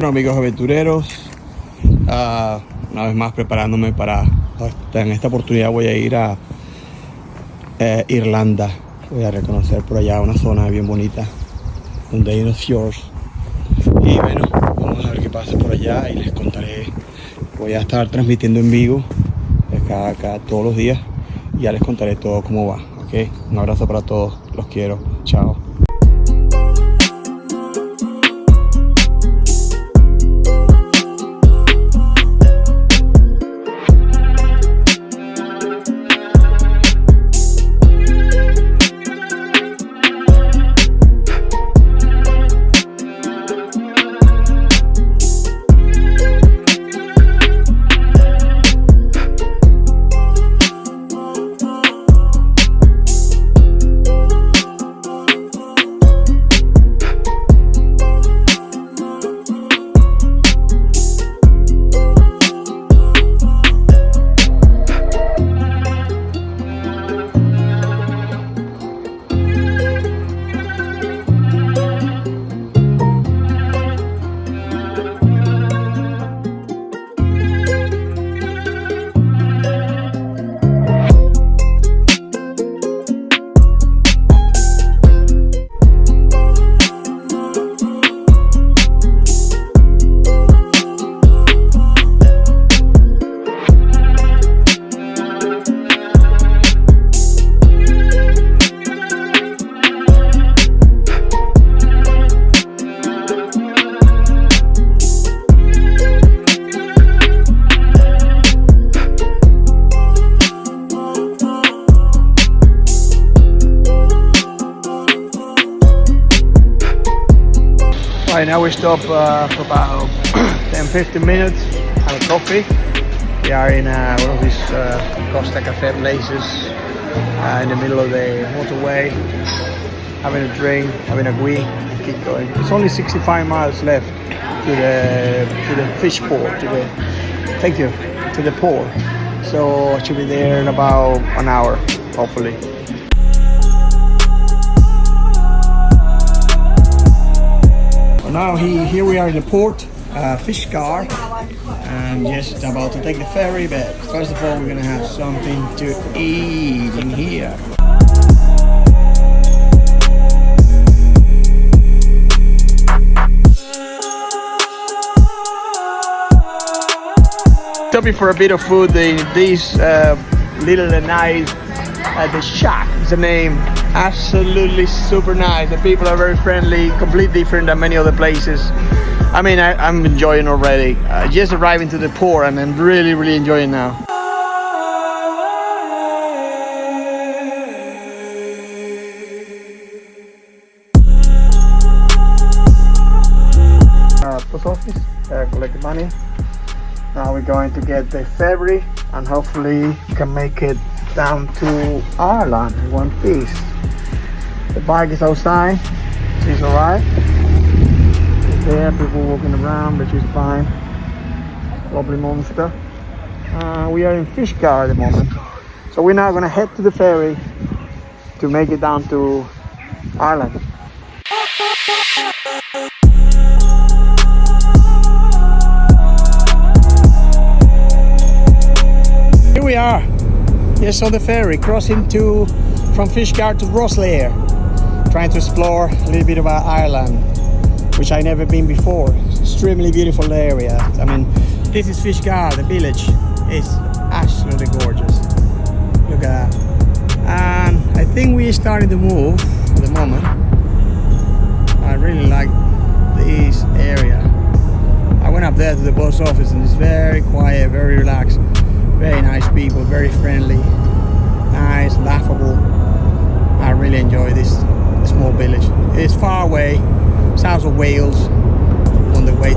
Bueno, amigos aventureros, una vez más preparándome para en esta oportunidad voy a ir a Irlanda. Voy a reconocer por allá una zona bien bonita donde hay unos fjords y bueno, vamos a ver qué pasa por allá y les contaré. Voy a estar transmitiendo en vivo acá todos los días y ya les contaré todo cómo va, ¿ok? Un abrazo para todos, los quiero, chao. Right now we stop for about 10-15 minutes, have a coffee. We are in one of these Costa Cafe places in the middle of the motorway, having a drink, having a wee, and keep going. It's only 65 miles left to the fish port, to the port. So I should be there in about an hour, hopefully. Now here we are in the port, fish car, and just about to take the ferry, but first of all we're gonna have something to eat in here. Stopping for a bit of food in this little nice, the shack is the name. Absolutely super nice. The people are very friendly, completely different than many other places. I mean, I'm enjoying already. Just arriving to the port and I'm really enjoying now. Post office, collect the money. Now we're going to get the ferry and hopefully can make it down to Ireland in one piece. The bike is outside, she's alright. It's there, people walking around, but she's fine. Lovely monster. We are in Fishcar at the moment. So we're now gonna head to the ferry to make it down to Ireland. Here we are. Yes, on the ferry, crossing from Fishcar to Rosslare, trying to explore a little bit about Ireland, which I've never been before. Extremely beautiful area. I mean, this is Fishcar, the village. It's absolutely gorgeous. Look at that. And I think we're starting to move at the moment. I really like this area. I went up there to the post office and it's very quiet, very relaxed. Very nice people, very friendly, nice, laughable. I really enjoy this small village. It's far away, south of Wales, on the way